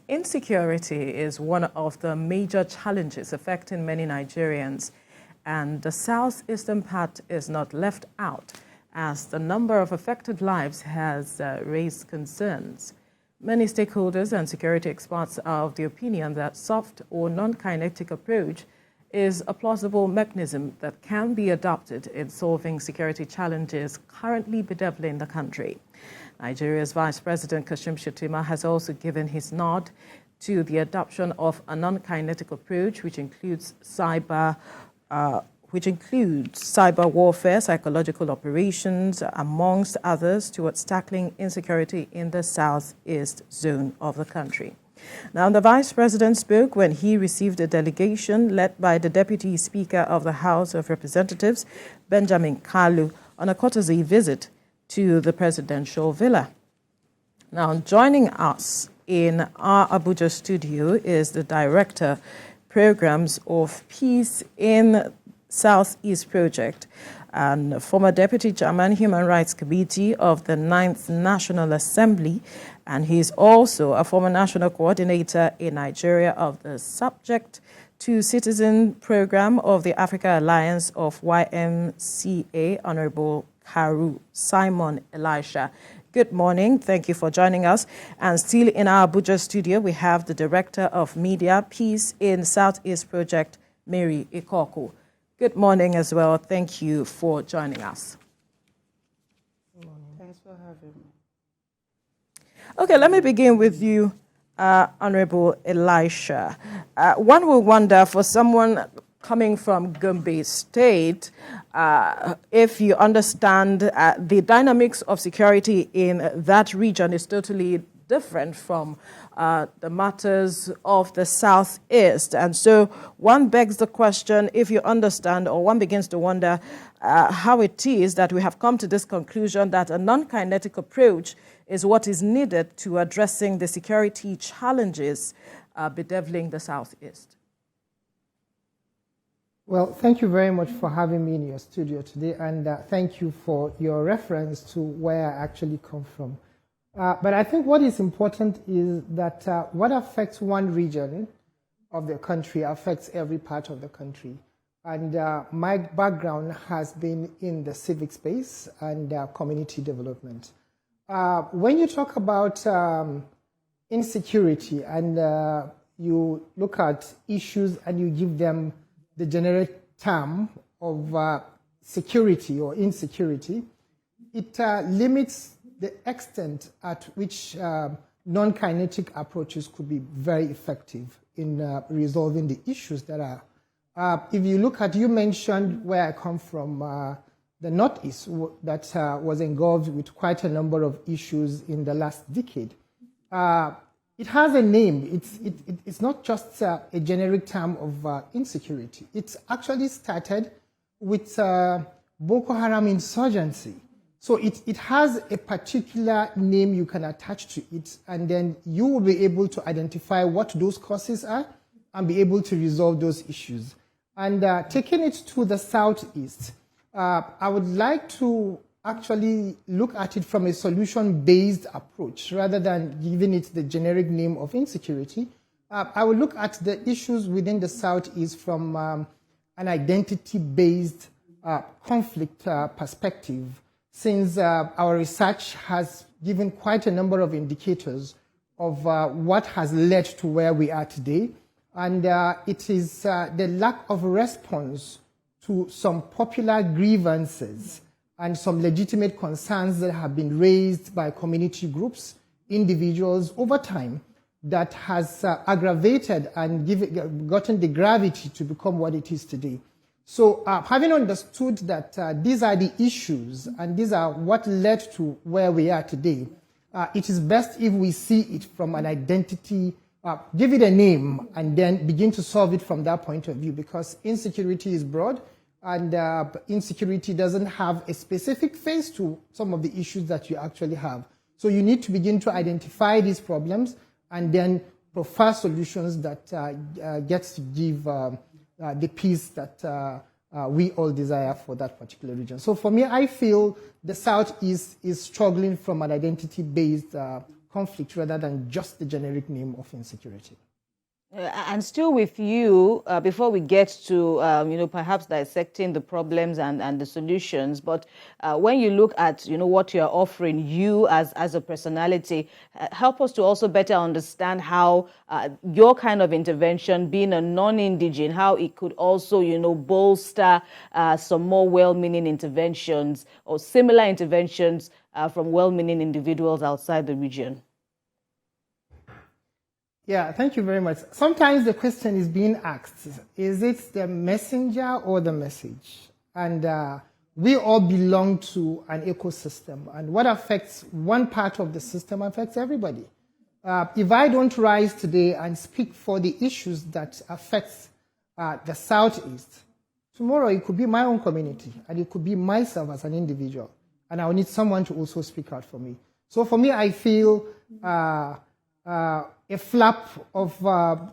Insecurity is one of the major challenges affecting many Nigerians, and the southeastern part is not left out, as the number of affected lives has raised concerns. Many stakeholders and security experts are of the opinion that soft or non-kinetic approach is a plausible mechanism that can be adopted in solving security challenges currently bedeviling the country. Nigeria's Vice President Kashim Shettima has also given his nod to the adoption of a non-kinetic approach, which includes cyber warfare, psychological operations, amongst others, towards tackling insecurity in the southeast zone of the country. Now, the Vice President spoke when he received a delegation led by the Deputy Speaker of the House of Representatives, Benjamin Kalu, on a courtesy visit to the presidential villa. Now, joining us in our Abuja studio is the Director, Programs of Peace in Southeast Project and former Deputy Chairman, Human Rights Committee of the 9th National Assembly, and he's also a former National Coordinator in Nigeria of the Subject to Citizen Program of the Africa Alliance of YMCA, Honorable Kalu Simon Elisha. Good morning. Thank you for joining us. And still in our Abuja studio, we have the Director of Media, Peace in Southeast Project, Mary Ikoko. Good morning as well. Thank you for joining us. Good morning. Thanks for having me. Okay, let me begin with you, Honorable Elisha. One will wonder, for someone coming from Gombe State, if you understand the dynamics of security in that region is totally different from the matters of the Southeast. And so one begs the question, if you understand, or one begins to wonder how it is that we have come to this conclusion that a non-kinetic approach is what is needed to addressing the security challenges bedeviling the Southeast. Well, thank you very much for having me in your studio today, and thank you for your reference to where I actually come from. But I think what is important is that what affects one region of the country affects every part of the country. And my background has been in the civic space and community development. When you talk about insecurity and you look at issues and you give them the generic term of security or insecurity, it limits the extent at which non-kinetic approaches could be very effective in resolving the issues that are. If you look at, you mentioned where I come from, the Northeast, that was engulfed with quite a number of issues in the last decade. It has a name. It's not just a generic term of insecurity. It's actually started with Boko Haram insurgency. So it has a particular name you can attach to it, and then you will be able to identify what those causes are and be able to resolve those issues. And taking it to the Southeast, I would like to actually look at it from a solution-based approach rather than giving it the generic name of insecurity. I will look at the issues within the Southeast from an identity-based conflict perspective, since our research has given quite a number of indicators of what has led to where we are today. And it is the lack of response to some popular grievances and some legitimate concerns that have been raised by community groups, individuals over time, that has aggravated and gotten the gravity to become what it is today. So having understood that these are the issues and these are what led to where we are today, it is best if we see it from an identity, give it a name, and then begin to solve it from that point of view, because insecurity is broad, and insecurity doesn't have a specific face to some of the issues that you actually have. So you need to begin to identify these problems and then profile solutions that gets to give the peace that we all desire for that particular region. So for me, I feel the Southeast is struggling from an identity-based conflict rather than just the generic name of insecurity. And still with you, before we get to, perhaps dissecting the problems and the solutions, but when you look at, what you're offering, you as a personality, help us to also better understand how your kind of intervention, being a non-indigene, how it could also, bolster some more well-meaning interventions or similar interventions from well-meaning individuals outside the region. Yeah, thank you very much. Sometimes the question is being asked, is it the messenger or the message? And we all belong to an ecosystem, and what affects one part of the system affects everybody. If I don't rise today and speak for the issues that affect the Southeast, tomorrow it could be my own community, and it could be myself as an individual, and I'll need someone to also speak out for me. So for me, I feel a flap of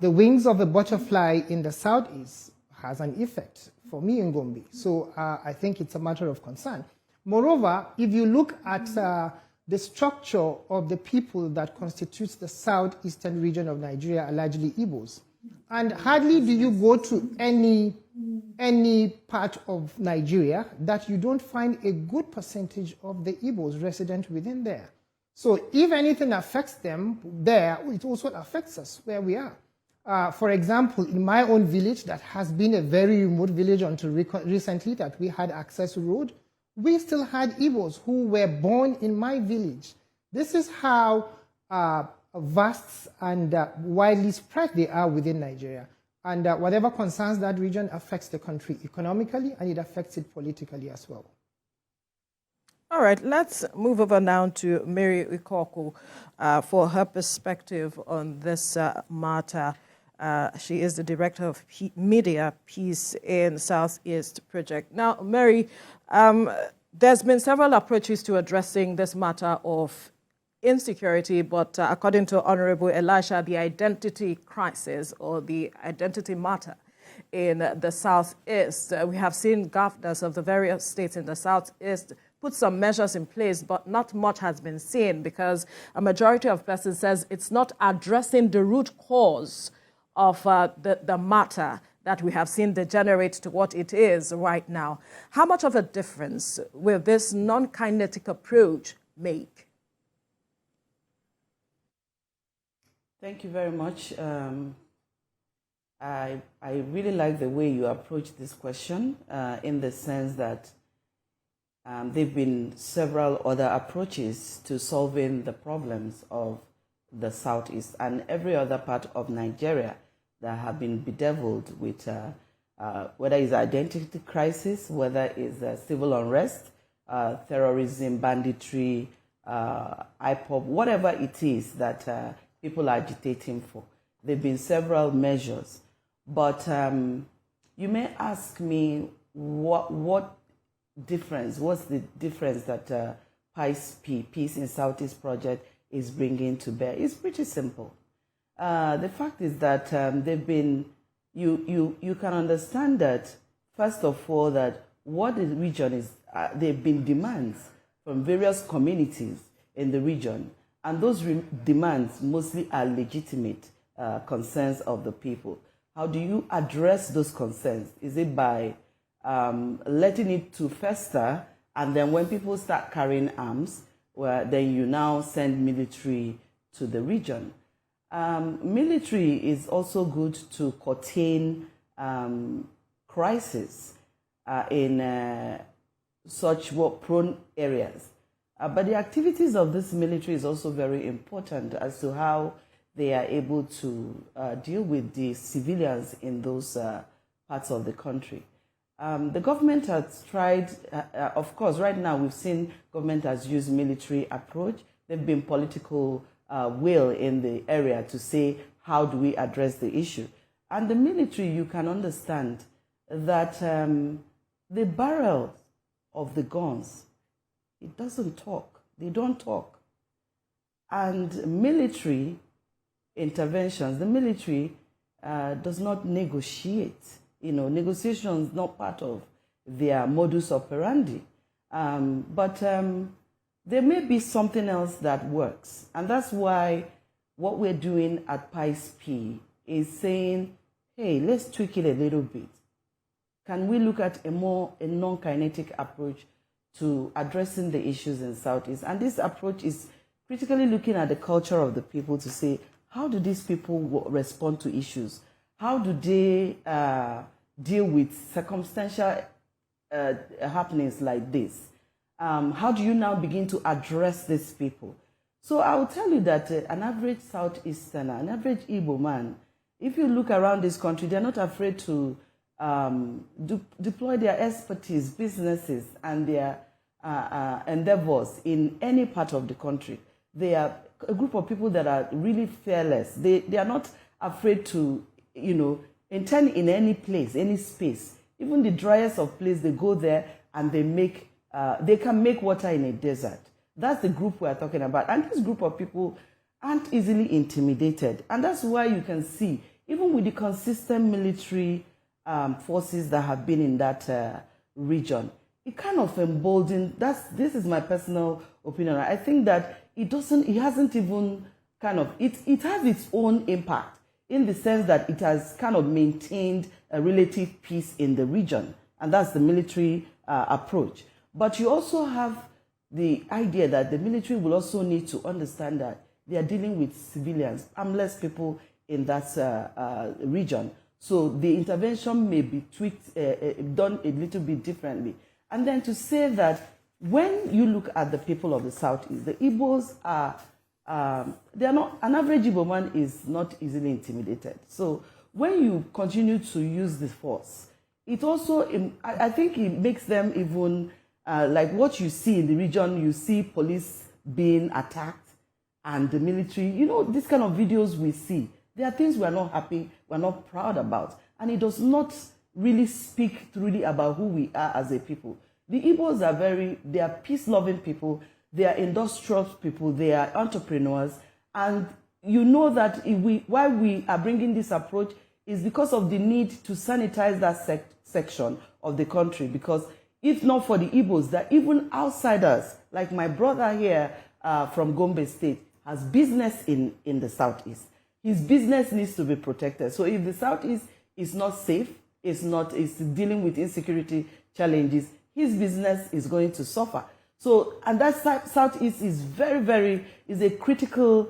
the wings of a butterfly in the Southeast has an effect for me in Gombe. So I think it's a matter of concern. Moreover, if you look at the structure of the people that constitutes the southeastern region of Nigeria are largely Igbos. And hardly do you go to any part of Nigeria that you don't find a good percentage of the Igbos resident within there. So if anything affects them there, it also affects us where we are. For example, in my own village, that has been a very remote village until recently that we had access road, we still had Igbos who were born in my village. This is how vast and widely spread they are within Nigeria. And whatever concerns that region affects the country economically, and it affects it politically as well. All right, let's move over now to Mary Ikoku for her perspective on this matter. She is the Director of Media Peace in Southeast Project. Now, Mary, there's been several approaches to addressing this matter of insecurity, but according to Honorable Elisha, the identity crisis or the identity matter in the Southeast, we have seen governors of the various states in the Southeast put some measures in place, but not much has been seen because a majority of persons says it's not addressing the root cause of the matter that we have seen degenerate to what it is right now. How much of a difference will this non-kinetic approach make? Thank you very much. I really like the way you approach this question in the sense that there have been several other approaches to solving the problems of the Southeast and every other part of Nigeria that have been bedeviled with whether it's identity crisis, whether it's civil unrest, terrorism, banditry, IPOB, whatever it is that people are agitating for. There have been several measures. But you may ask me what's the difference that Peace in Southeast Project is bringing to bear? It's pretty simple. The fact is that they've been, you can understand that, first of all, that what the region is, there have been demands from various communities in the region, and those demands mostly are legitimate concerns of the people. How do you address those concerns? Is it by letting it to fester, and then when people start carrying arms, well, then you now send military to the region? Military is also good to contain crisis in such war-prone areas. But the activities of this military is also very important as to how they are able to deal with the civilians in those parts of the country. The government has tried, of course, right now we've seen government has used military approach. There have been political will in the area to say, how do we address the issue? And the military, you can understand that the barrel of the guns, it doesn't talk. They don't talk. And military interventions, the military does not negotiate. Negotiation is not part of their modus operandi. But there may be something else that works. And that's why what we're doing at PICE-P is saying, hey, let's tweak it a little bit. Can we look at a non-kinetic approach to addressing the issues in Southeast? And this approach is critically looking at the culture of the people to say, how do these people respond to issues? How do they deal with circumstantial happenings like this? How do you now begin to address these people? So I will tell you that an average Southeasterner, an average Igbo man, if you look around this country, they're not afraid to deploy their expertise, businesses, and their endeavors in any part of the country. They are a group of people that are really fearless. They are not afraid to, intern in any place, any space. Even the driest of place, they go there and they can make water in a desert. That's the group we are talking about. And this group of people aren't easily intimidated. And that's why you can see, even with the consistent military forces that have been in that region, it kind of emboldened. This is my personal opinion. I think that it hasn't even it has its own impact in the sense that it has kind of maintained a relative peace in the region. And that's the military approach. But you also have the idea that the military will also need to understand that they are dealing with civilians, harmless people in that region. So the intervention may be tweaked, done a little bit differently. And then to say that when you look at the people of the Southeast, the Igbos they are not, an average Igbo man is not easily intimidated. So when you continue to use the force, it also, I think it makes them even, like what you see in the region, you see police being attacked and the military, these kind of videos we see, there are things we are not happy, we're not proud about. And it does not really speak truly about who we are as a people. The Igbos they are peace-loving people, they are industrious people, they are entrepreneurs. And you know that why we are bringing this approach is because of the need to sanitize that section of the country. Because if not for the Igbos, that even outsiders, like my brother here from Gombe State, has business in the Southeast. His business needs to be protected. So if the Southeast is not safe, is dealing with insecurity challenges, his business is going to suffer. So, and that Southeast is is a critical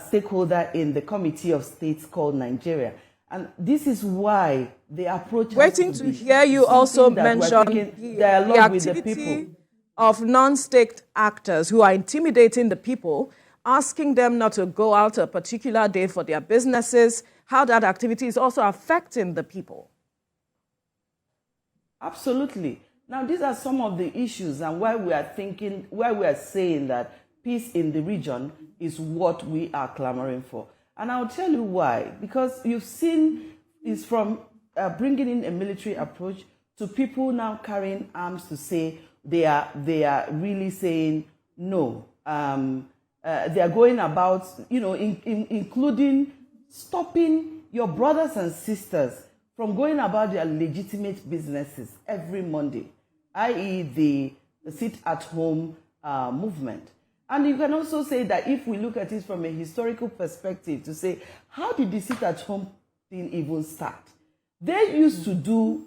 stakeholder in the Committee of States called Nigeria. And this is why the approach Waiting to hear you also mention the activity of non-state actors who are intimidating the people, asking them not to go out a particular day for their businesses, how that activity is also affecting the people. Absolutely. Now, these are some of the issues and why we are saying that peace in the region is what we are clamoring for. And I'll tell you why. Because you've seen is from bringing in a military approach to people now carrying arms to say they are really saying no. They are going about, including stopping your brothers and sisters from going about their legitimate businesses every Monday, i.e. the sit-at-home movement. And you can also say that if we look at it from a historical perspective to say, how did the sit-at-home thing even start? They used to do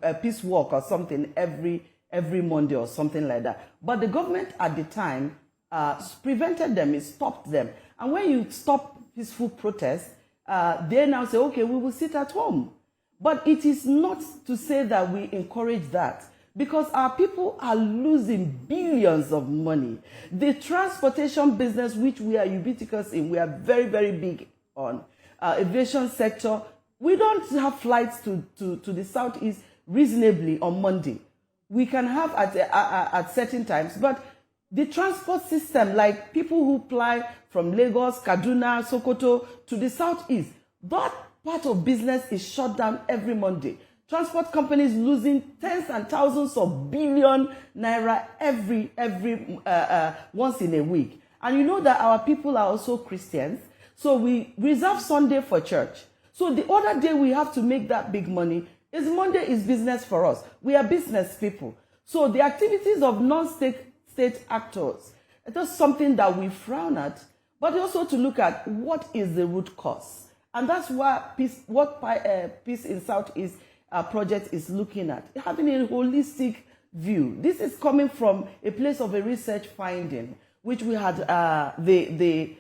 a peace walk or something every Monday or something like that. But the government at the time prevented them, it stopped them. And when you stop peaceful protest, they now say, okay, we will sit at home. But it is not to say that we encourage that, because our people are losing billions of money. The transportation business, which we are ubiquitous in, we are very, very big on. Aviation sector, we don't have flights to the Southeast reasonably on Monday. We can have at certain times, but the transport system, like people who fly from Lagos, Kaduna, Sokoto to the Southeast, that part of business is shut down every Monday. Transport companies losing tens and thousands of billion naira every once in a week. And you know that our people are also Christians, so we reserve Sunday for church. So the other day we have to make that big money is Monday is business for us. We are business people. So the activities of non-state state actors. It is something that we frown at, but also to look at what is the root cause. And that's what Peace in Southeast project is looking at, having a holistic view. This is coming from a place of a research finding, which we had, the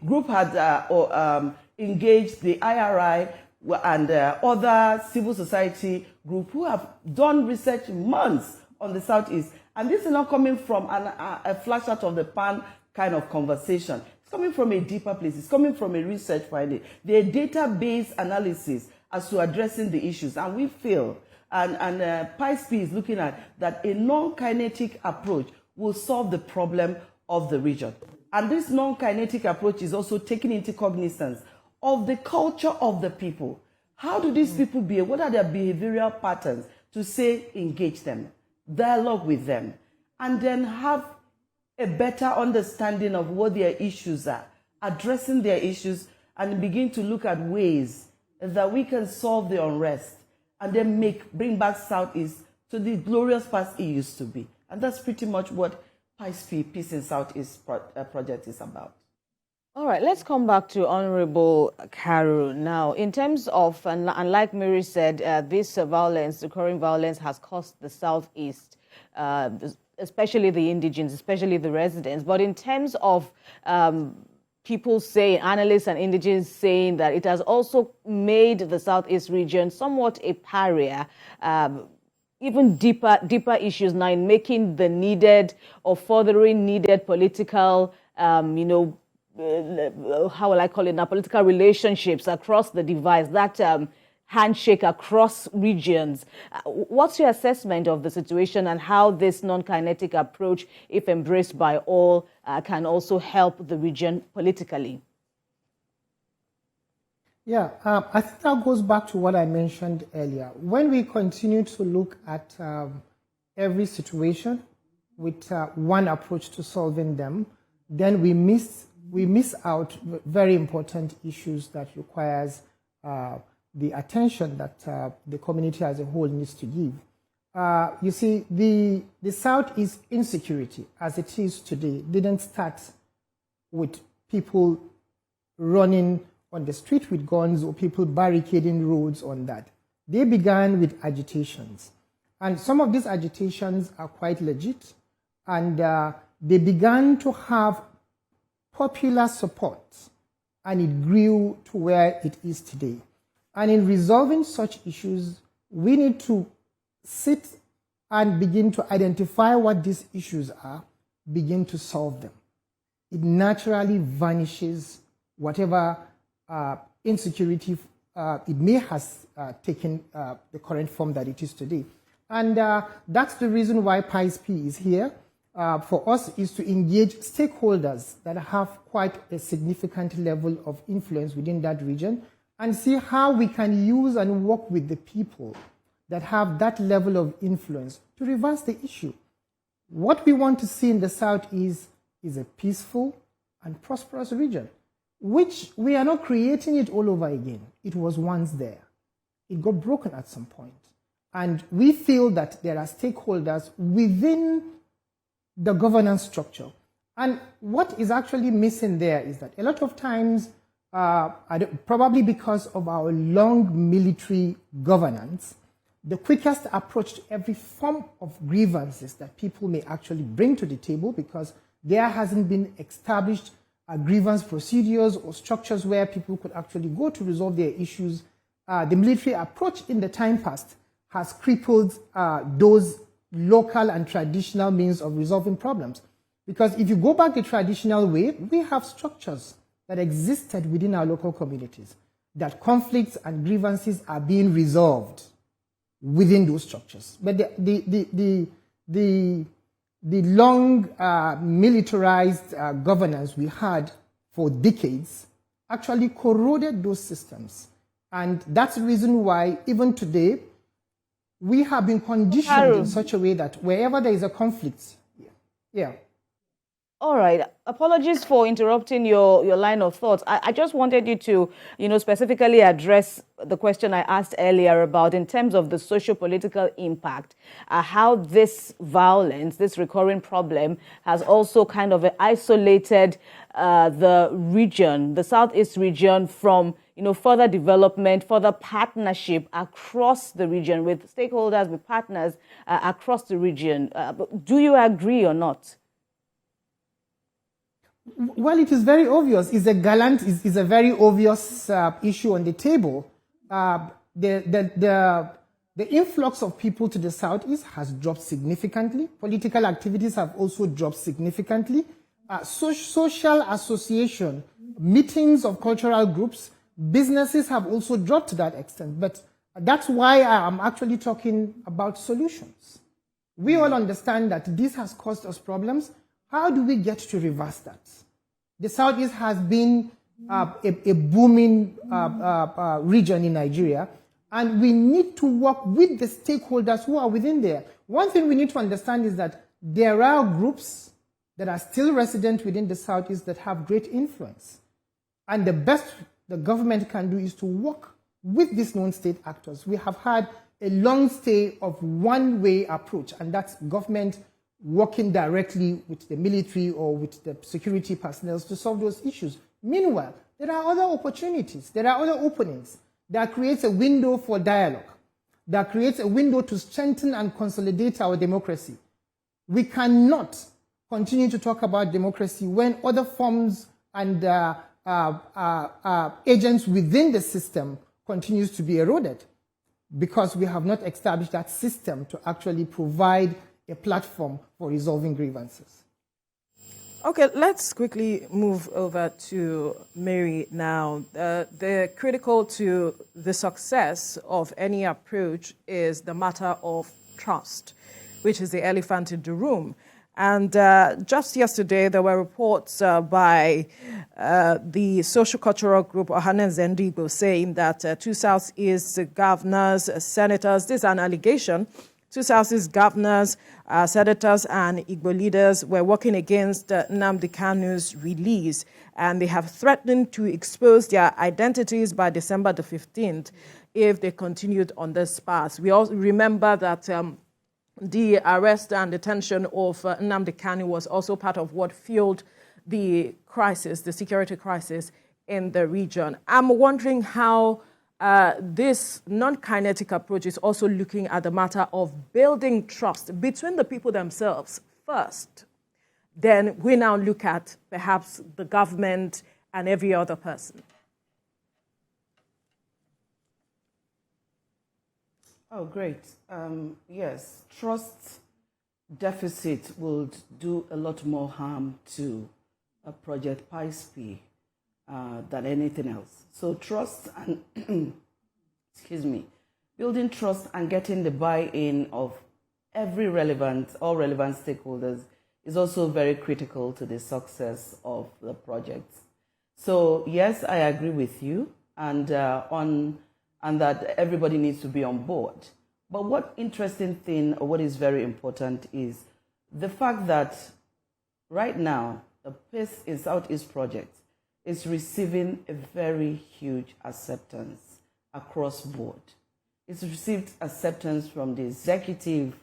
group had engaged the IRI and other civil society group who have done research months on the Southeast. And this is not coming from a flash out of the pan kind of conversation. It's coming from a deeper place. It's coming from a research finding. There are database analysis as to addressing the issues. And we feel, and PICE is looking at, that a non-kinetic approach will solve the problem of the region. And this non-kinetic approach is also taking into cognizance of the culture of the people. How do these people behave? What are their behavioral patterns to say engage them, dialogue with them, and then have a better understanding of what their issues are, addressing their issues, and begin to look at ways that we can solve the unrest and then bring back Southeast to the glorious past it used to be. And that's pretty much what Peace in Southeast project is about. All right, let's come back to Honorable Kalu now. In terms of, and like Mary said, this violence, the current violence, has cost the Southeast, especially the indigenes, especially the residents. But in terms of people saying, analysts and indigenes saying that it has also made the Southeast region somewhat a pariah, even deeper issues now in making the needed or furthering needed political, how will I call it now, political relationships across the divide, that handshake across regions. What's your assessment of the situation and how this non-kinetic approach, if embraced by all, can also help the region politically? Yeah, I think that goes back to what I mentioned earlier. When we continue to look at every situation with one approach to solving them, then we miss out very important issues that requires the attention that the community as a whole needs to give. You see, the Southeast insecurity, as it is today, didn't start with people running on the street with guns or people barricading roads on that. They began with agitations. And some of these agitations are quite legit. And they began to have popular support, and it grew to where it is today. And in resolving such issues, we need to sit and begin to identify what these issues are, begin to solve them. It naturally vanishes whatever insecurity it may has taken the current form that it is today. And that's the reason why PICE is here. For us is to engage stakeholders that have quite a significant level of influence within that region and see how we can use and work with the people that have that level of influence to reverse the issue. What we want to see in the Southeast is a peaceful and prosperous region, which we are not creating it all over again. It was once there. It got broken at some point. And we feel that there are stakeholders within the governance structure. And what is actually missing there is that a lot of times, probably because of our long military governance, the quickest approach to every form of grievances that people may actually bring to the table, because there hasn't been established grievance procedures or structures where people could actually go to resolve their issues. The military approach in the time past has crippled those local and traditional means of resolving problems. Because if you go back the traditional way, we have structures that existed within our local communities, that conflicts and grievances are being resolved within those structures. But the long militarized governance we had for decades actually corroded those systems. And that's the reason why even today, we have been conditioned in such a way that wherever there is a conflict, yeah. All right. Apologies for interrupting your line of thoughts. I just wanted you to, specifically address the question I asked earlier about in terms of the socio-political impact, how this violence, this recurring problem, has also kind of isolated the region, the Southeast region, from further development, further partnership across the region with stakeholders, with partners across the region. Do you agree or not? Well, it is very obvious. It's a very obvious issue on the table. The influx of people to the Southeast has dropped significantly. Political activities have also dropped significantly. Social association, meetings of cultural groups, businesses have also dropped to that extent. But that's why I am actually talking about solutions. We all understand that this has caused us problems. How do we get to reverse that? The Southeast has been a booming region in Nigeria, and we need to work with the stakeholders who are within there. One thing we need to understand is that there are groups that are still resident within the Southeast that have great influence. And the best the government can do is to work with these non-state actors. We have had a long stay of one-way approach, and that's government working directly with the military or with the security personnel to solve those issues. Meanwhile, there are other opportunities, there are other openings that creates a window for dialogue, that creates a window to strengthen and consolidate our democracy. We cannot continue to talk about democracy when other forms and agents within the system continues to be eroded, because we have not established that system to actually provide a platform for resolving grievances. Okay, let's quickly move over to Mary now. The critical to the success of any approach is the matter of trust, which is the elephant in the room. And just yesterday, there were reports by the social-cultural group Ohana Zendigbo saying that two Southeast governors, senators, this is an allegation, two Southeast governors, senators, and Igbo leaders were working against Nnamdi Kanu's release, and they have threatened to expose their identities by December the 15th if they continued on this path. We also remember that the arrest and detention of Nnamdi Kanu was also part of what fueled the crisis, the security crisis in the region. I'm wondering how this non-kinetic approach is also looking at the matter of building trust between the people themselves first. Then we now look at perhaps the government and every other person. Oh, great. Yes, trust deficit would do a lot more harm to Project PISP than anything else. So trust and, building trust and getting the buy-in of all relevant stakeholders is also very critical to the success of the project. So yes, I agree with you, and that everybody needs to be on board. But what interesting thing, or what is very important, is the fact that right now, the Peace in Southeast project is receiving a very huge acceptance across board. It's received acceptance from the executive,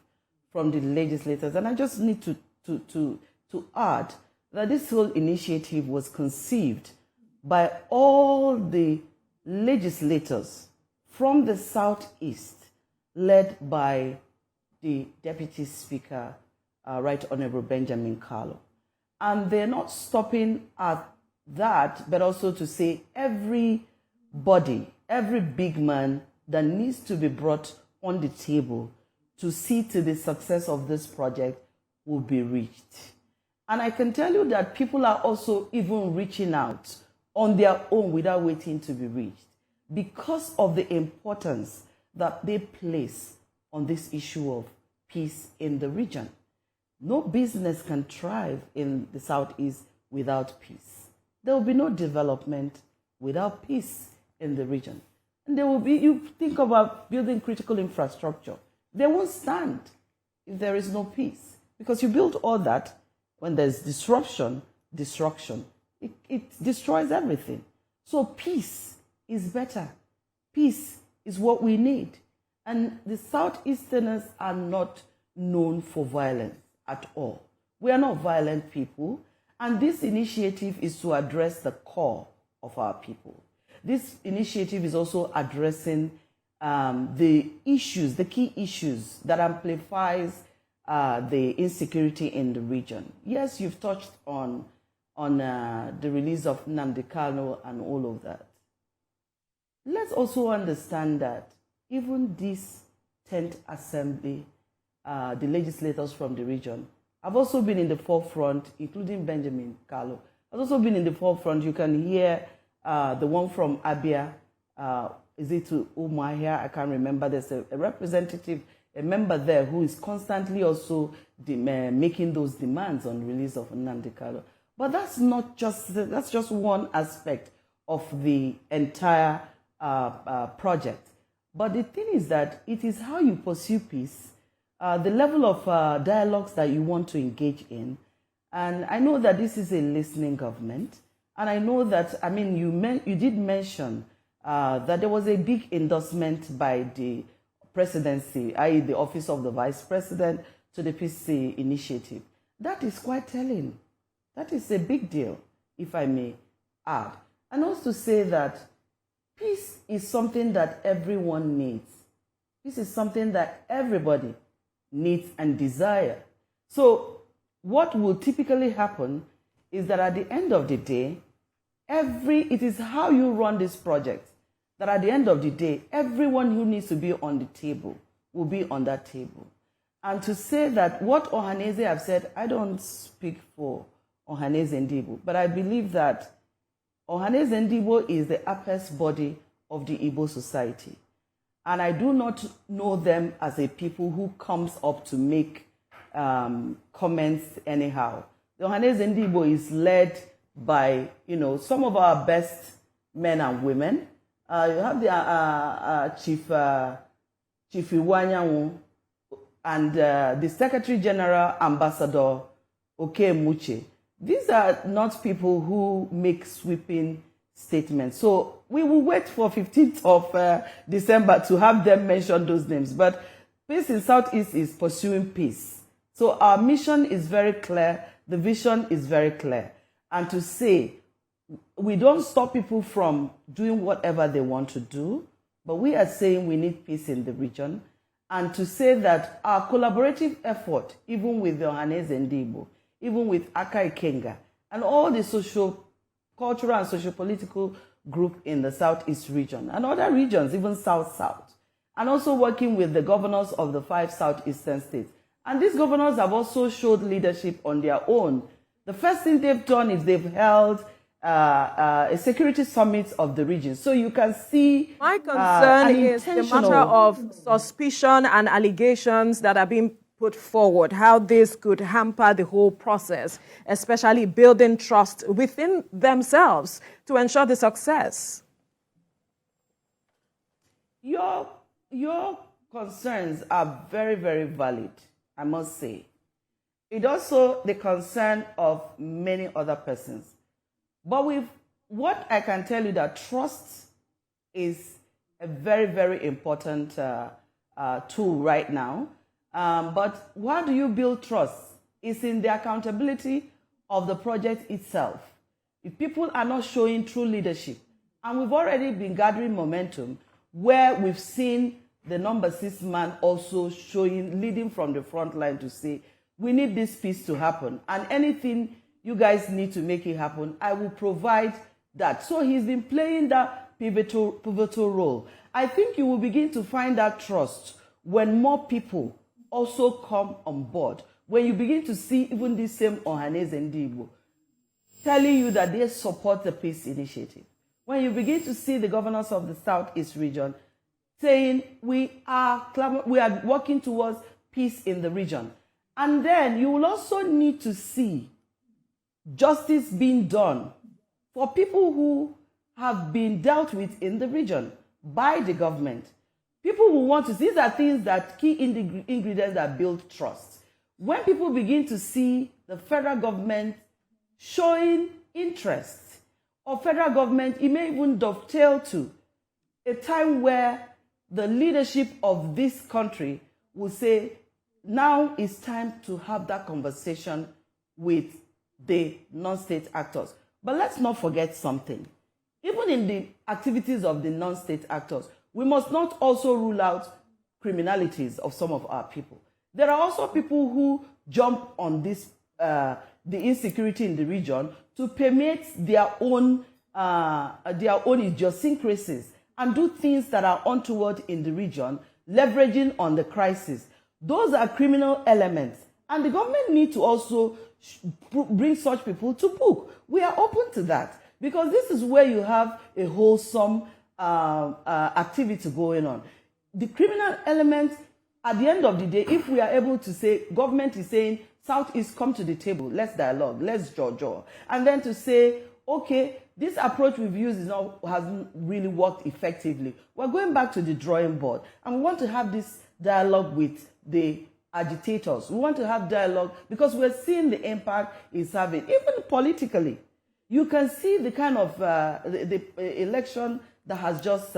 from the legislators, and I just need to add that this whole initiative was conceived by all the legislators from the Southeast, led by the Deputy Speaker, Right Honorable Benjamin Kalu. And they're not stopping at that, but also to say everybody, every big man that needs to be brought on the table to see to the success of this project will be reached. And I can tell you that people are also even reaching out on their own without waiting to be reached, because of the importance that they place on this issue of peace in the region. No business can thrive in the Southeast without peace. There will be no development without peace in the region. And there will be, you think about building critical infrastructure, they won't stand if there is no peace. Because you build all that, When there's disruption, destruction, it destroys everything. So peace is better. Peace is what we need. And the Southeasterners are not known for violence at all. We are not violent people. And this initiative is to address the core of our people. This initiative is also addressing the issues, the key issues that amplifies the insecurity in the region. Yes, you've touched on the release of Kalu and all of that. Let's also understand that even this 10th Assembly, the legislators from the region, have also been in the forefront, including Benjamin Kalu. Has also been in the forefront. You can hear the one from Abia, is it to Umahia? I can't remember. There's a representative, a member there who is constantly also making those demands on release of Kalu. But that's just one aspect of the entire project. But the thing is that it is how you pursue peace, the level of dialogues that you want to engage in. And I know that this is a listening government. And I know that, I mean, you did mention that there was a big endorsement by the presidency, i.e. the office of the Vice President, to the peace initiative. That is quite telling. That is a big deal, if I may add. And also say that peace is something that everyone needs. Peace is something that everybody needs and desire. So what will typically happen is that at the end of the day, it is how you run this project, that at the end of the day, everyone who needs to be on the table will be on that table. And to say that what Ohaneze have said, I don't speak for Ohaneze Ndigbo, but I believe that Ohaneze Ndigbo is the apex body of the Igbo society. And I do not know them as a people who comes up to make comments anyhow. The Ohaneze Ndigbo is led by, some of our best men and women. You have the Chief Iwanyanwu and the Secretary General Ambassador Okemuche. These are not people who make sweeping statements. So we will wait for 15th of December to have them mention those names. But Peace in Southeast is pursuing peace. So our mission is very clear. The vision is very clear. And to say, we don't stop people from doing whatever they want to do, but we are saying we need peace in the region. And to say that our collaborative effort, even with the Ohaneze Ndigbo, even with Aka Ikenga, and all the cultural and socio-political group in the Southeast region, and other regions, even South-South, and also working with the governors of the 5 Southeastern states. And these governors have also showed leadership on their own. The first thing they've done is they've held a security summit of the region. So you can see my concern is the matter of suspicion and allegations that are being put forward, how this could hamper the whole process, especially building trust within themselves to ensure the success. Your concerns are very, very valid, I must say. It's also the concern of many other persons. But with what I can tell you, that trust is a very, very important tool right now. But how do you build trust? It's in the accountability of the project itself. If people are not showing true leadership, and we've already been gathering momentum where we've seen the number 6 man also leading from the front line to say, we need this peace to happen. And anything you guys need to make it happen, I will provide that. So he's been playing that pivotal role. I think you will begin to find that trust when more people also come on board. When you begin to see even the same Ohaneze Ndigbo telling you that they support the peace initiative. When you begin to see the governors of the Southeast region saying we are working towards peace in the region. And then you will also need to see justice being done for people who have been dealt with in the region by the government. People who want to, these are things that key ingredients that build trust. when people begin to see the federal government showing interest, or federal government, it may even dovetail to a time where the leadership of this country will say, now it's time to have that conversation with the non-state actors. But let's not forget something. Even in the activities of the non-state actors, we must not also rule out criminalities of some of our people. There are also people who jump on this, the insecurity in the region to permeate their own idiosyncrasies and do things that are untoward in the region, leveraging on the crisis. Those are criminal elements, and the government need to also bring such people to book. We are open to that, because this is where you have a wholesome activity going on. The criminal elements, at the end of the day, if we are able to say, government is saying, Southeast, come to the table, let's dialogue, let's jaw. And then to say, okay, this approach we've used hasn't really worked effectively. We're going back to the drawing board, and we want to have this dialogue with the agitators. We want to have dialogue because we're seeing the impact it's having, even politically. You can see the kind of the election that has just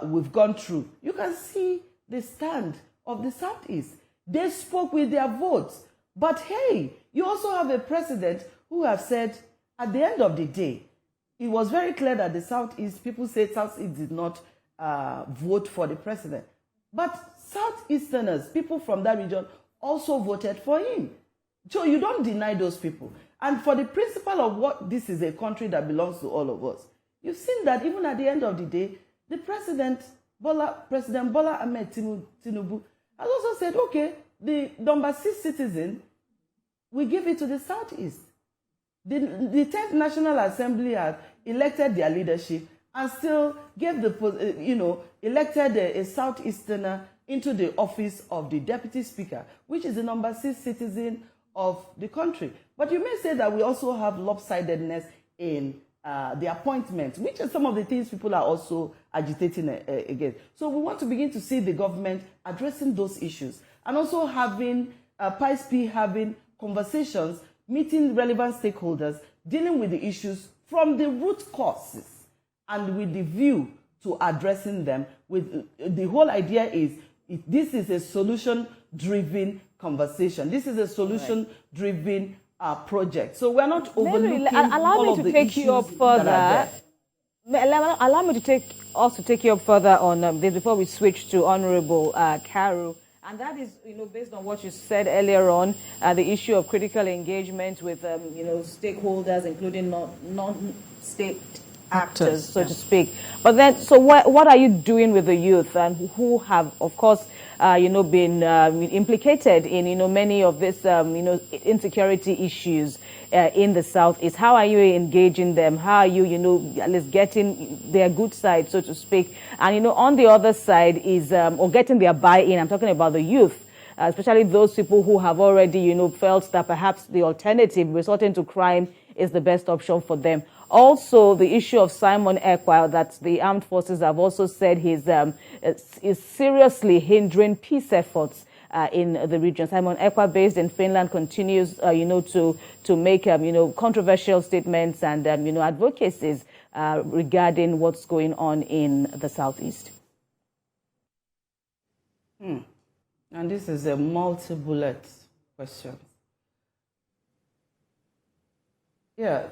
we've gone through. You can see the stand of the Southeast. They spoke with their votes. But hey, you also have a president who have said, at the end of the day, it was very clear that the Southeast, people say Southeast did not vote for the president. But Southeasterners, people from that region, also voted for him. So you don't deny those people. And for the principle of what this is a country that belongs to all of us, you've seen that even at the end of the day, the President Bola Ahmed Tinubu has also said, okay, the number 6 citizen, we give it to the Southeast. The 10th National Assembly has elected their leadership and still gave the, elected a Southeasterner into the office of the Deputy Speaker, which is the number 6 citizen of the country. But you may say that we also have lopsidedness in the appointments, which are some of the things people are also agitating against. So we want to begin to see the government addressing those issues and also having, having conversations, meeting relevant stakeholders, dealing with the issues from the root causes and with the view to addressing them. With the whole idea is this is a solution-driven conversation. This is a solution-driven project. So we're not overlooking all of the issues that are there. Allow me to take you up further on this before we switch to Honorable Kalu. And that is, based on what you said earlier on, the issue of critical engagement with, stakeholders, including non-state actors, so to speak. But then, so what are you doing with the youth and who have, of course, been implicated in, many of this, insecurity issues in the Southeast? How are you engaging them? How are you, at least getting their good side, so to speak? And, on the other side is, or getting their buy-in. I'm talking about the youth, especially those people who have already, felt that perhaps the alternative, resorting to crime, is the best option for them. Also, the issue of Simon Ekpa, that the armed forces have also said is seriously hindering peace efforts in the region. Simon Ekpa, based in Finland, continues, to make, controversial statements and, advocacies regarding what's going on in the Southeast. And this is a multi-bullet question. Yeah.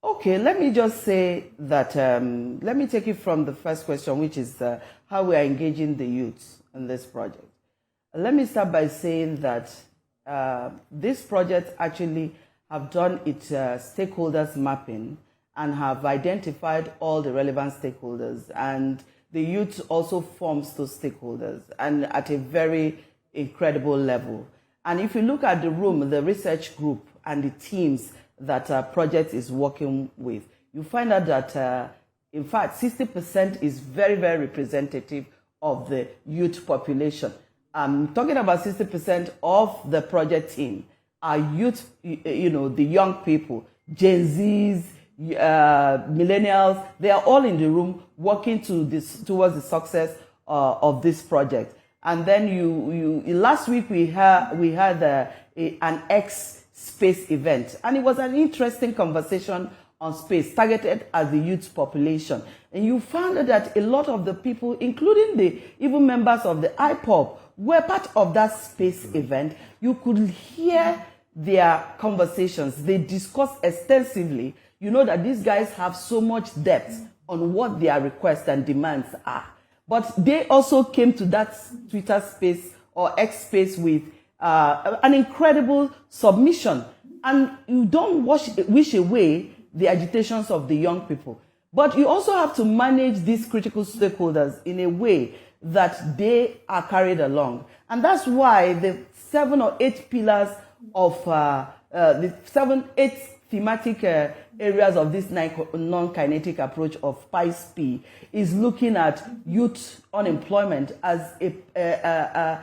Okay, let me just say that, let me take it from the first question, which is how we are engaging the youth in this project. Let me start by saying that this project actually have done its stakeholders mapping and have identified all the relevant stakeholders, and the youth also forms those stakeholders, and at a very incredible level. And if you look at the room, the research group and the teams that project is working with, you find out that, in fact, 60% is very, very representative of the youth population. I'm talking about 60% of the project team are youth, the young people, Gen Zs, millennials. They are all in the room working towards the success of this project. And then last week we had an X space event, and it was an interesting conversation on space targeted at the youth population. And you found that a lot of the people, including even members of the IPOP, were part of that space event. You could hear their conversations. They discussed extensively. You know that these guys have so much depth on what their requests and demands are. But they also came to that Twitter space or X space with an incredible submission. And you don't wish away the agitations of the young people. But you also have to manage these critical stakeholders in a way that they are carried along. And that's why the 7 or 8 pillars of the 8 thematic areas of this non-kinetic approach of PICE-P is looking at youth unemployment as a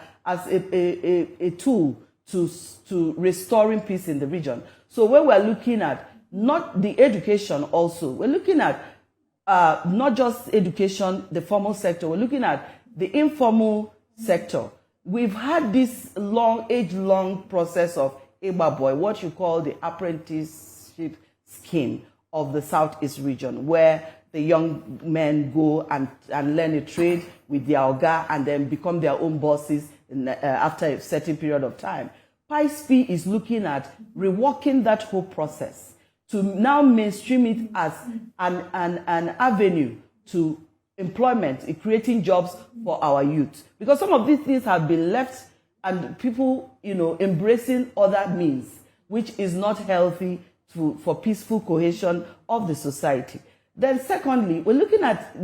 tool to restoring peace in the region. So when we're looking at not the education also, we're looking at not just education, the formal sector, we're looking at the informal sector. We've had this age-long process of Eba Boy, what you call the apprenticeship scheme of the Southeast region, where the young men go and learn a trade with their oga and then become their own bosses after a certain period of time. PICE-P is looking at reworking that whole process to now mainstream it as an avenue to employment, creating jobs for our youth. Because some of these things have been left and people, embracing other means, which is not healthy for peaceful cohesion of the society. Then secondly, we're looking at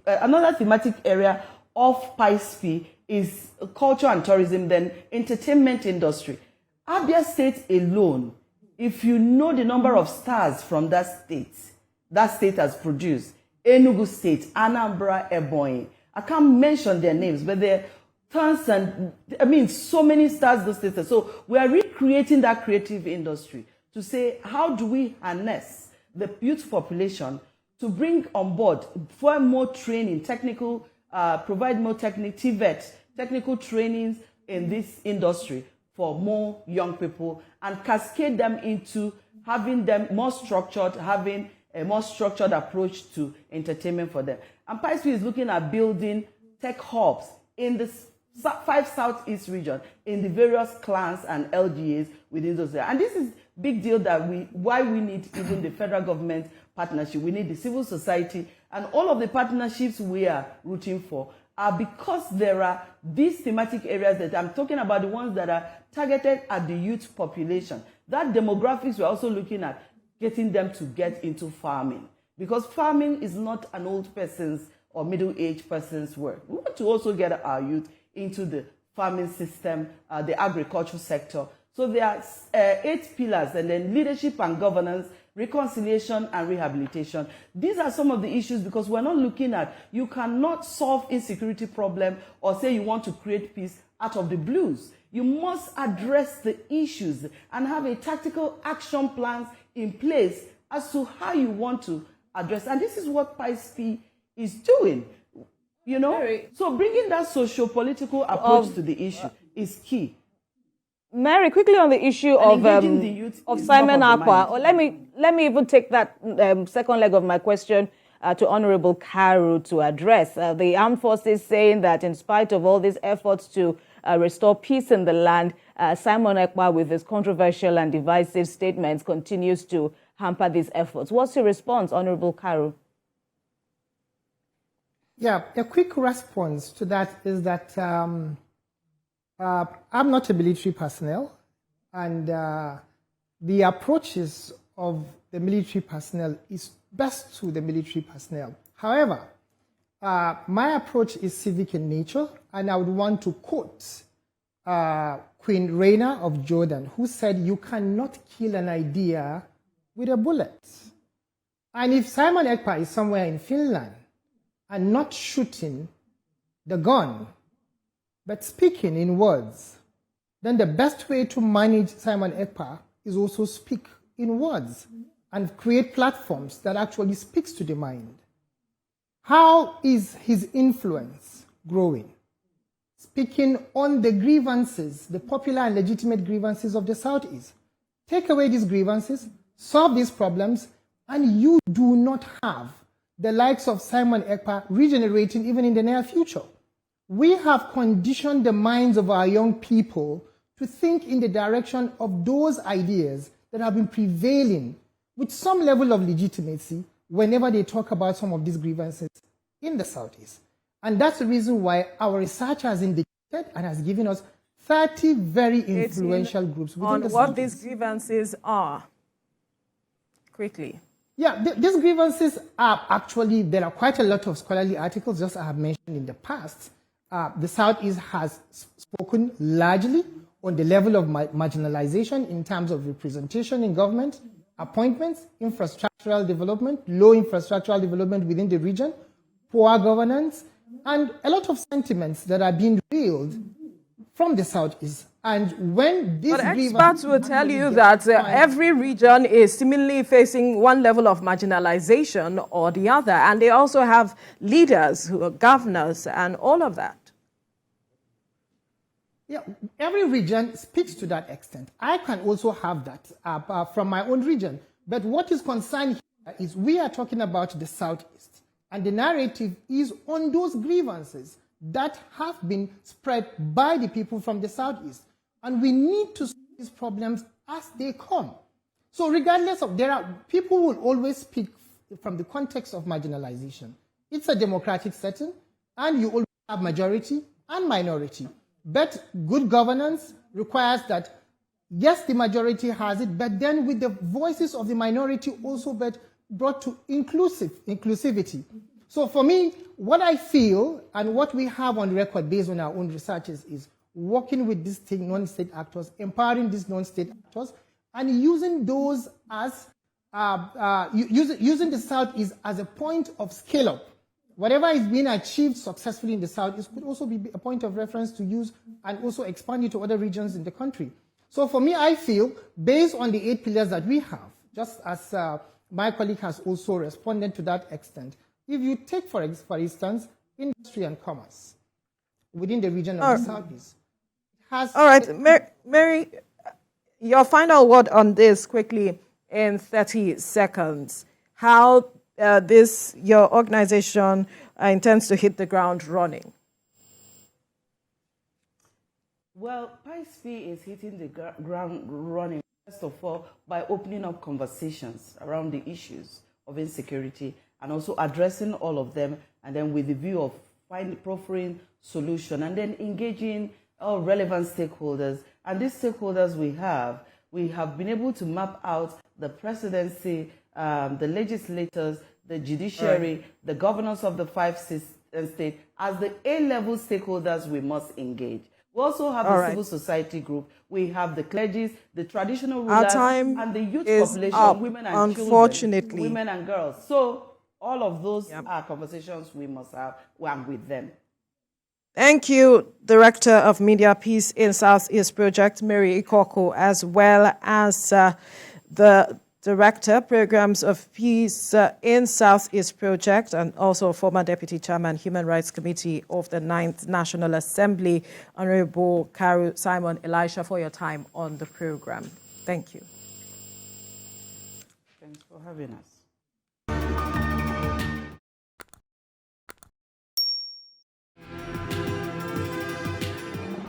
another thematic area of PICE-P is culture and tourism, then entertainment industry. Abia State alone, if you know the number of stars from that state has produced, Enugu State, Anambra, Ebonyi, I can't mention their names, but they're tons and, so many stars those states. So we are recreating that creative industry to say, how do we harness the youth population to bring on board for more training, provide more technical trainings in this industry for more young people and cascade them into having them more structured, having a more structured approach to entertainment for them. And PICE-P is looking at building tech hubs in the 5 Southeast region, in the various clans and LGAs within those areas. And this is big deal why we need even the federal government partnership. We need the civil society, and all of the partnerships we are rooting for are because there are these thematic areas that I'm talking about, the ones that are targeted at the youth population. That demographics we're also looking at getting them to get into farming, because farming is not an old person's or middle-aged person's work. We want to also get our youth into the farming system, the agricultural sector. So there are 8 pillars, and then leadership and governance, reconciliation and rehabilitation. These are some of the issues, because we're not looking at, you cannot solve insecurity problem or say you want to create peace out of the blues. You must address the issues and have a tactical action plans in place as to how you want to address. And this is what PICE-P is doing, So bringing that socio-political approach to the issue is key. Mary, quickly on the issue of Simon Akpa, or let me even take that second leg of my question to Honorable Kalu to address. The armed forces saying that in spite of all these efforts to restore peace in the land, Simon Akpa, with his controversial and divisive statements, continues to hamper these efforts. What's your response, Honorable Kalu? Yeah, a quick response to that is that I'm not a military personnel, and the approaches of the military personnel is best to the military personnel. However, my approach is civic in nature, and I would want to quote Queen Reina of Jordan, who said, "You cannot kill an idea with a bullet." And if Simon Ekpa is somewhere in Finland and not shooting the gun, but speaking in words, then the best way to manage Simon Ekpa is also speak in words and create platforms that actually speaks to the mind. How is his influence growing? speaking on the grievances, the popular and legitimate grievances of the Southeast. Take away these grievances, solve these problems, and you do not have the likes of Simon Ekpa regenerating even in the near future. We have conditioned the minds of our young people to think in the direction of those ideas that have been prevailing with some level of legitimacy whenever they talk about some of these grievances in the Southeast. And that's the reason why our research has indicated and has given us 30 very influential groups within the Southeast. On what these grievances are, quickly. Yeah, these grievances are actually, there are quite a lot of scholarly articles, just as I have mentioned in the past. The Southeast has spoken largely on the level of marginalization in terms of representation in government, appointments, infrastructural development, low infrastructural development within the region, poor governance, and a lot of sentiments that are being revealed from the Southeast. And when these experts will tell you that every region is seemingly facing one level of marginalization or the other, and they also have leaders who are governors and all of that. Yeah, every region speaks to that extent. I can also have that from my own region. But what is concerned here is we are talking about the Southeast, and the narrative is on those grievances that have been spread by the people from the Southeast. And we need to solve these problems as they come. So regardless of, people will always speak from the context of marginalization. It's a democratic setting, and you always have majority and minority. But good governance requires that, yes, the majority has it, but then with the voices of the minority also brought to inclusivity. So for me, what I feel and what we have on record based on our own researches is working with these non-state actors, empowering these non-state actors, and using those as, using the Southeast as a point of scale-up. Whatever is being achieved successfully in the Southeast could also be a point of reference to use and also expand it to other regions in the country. So for me, I feel, based on the 8 pillars that we have, just as my colleague has also responded to that extent, if you take, for instance, industry and commerce within the region of the Southeast, has... All right, Mary, your final word on this quickly in 30 seconds. How your organization intends to hit the ground running? Well, PICE is hitting the ground running, first of all, by opening up conversations around the issues of insecurity and also addressing all of them, and then with the view of proffering solution and then engaging all relevant stakeholders. And these stakeholders we have been able to map out the presidency, the legislators, the judiciary, the governors of the 5 states as the A-level stakeholders we must engage. We also have the civil society group. We have the clergies, the traditional rulers, and the youth population, women and children, women and girls. So all of those are conversations we must have with them. Thank you, Director of Media Peace in Southeast Project, Mary Ikoko, as well as the Director, Programs of Peace in Southeast Project, and also former Deputy Chairman, Human Rights Committee of the 9th National Assembly, Honorable Kalu Simon Elisha, for your time on the program. Thank you. Thanks for having us.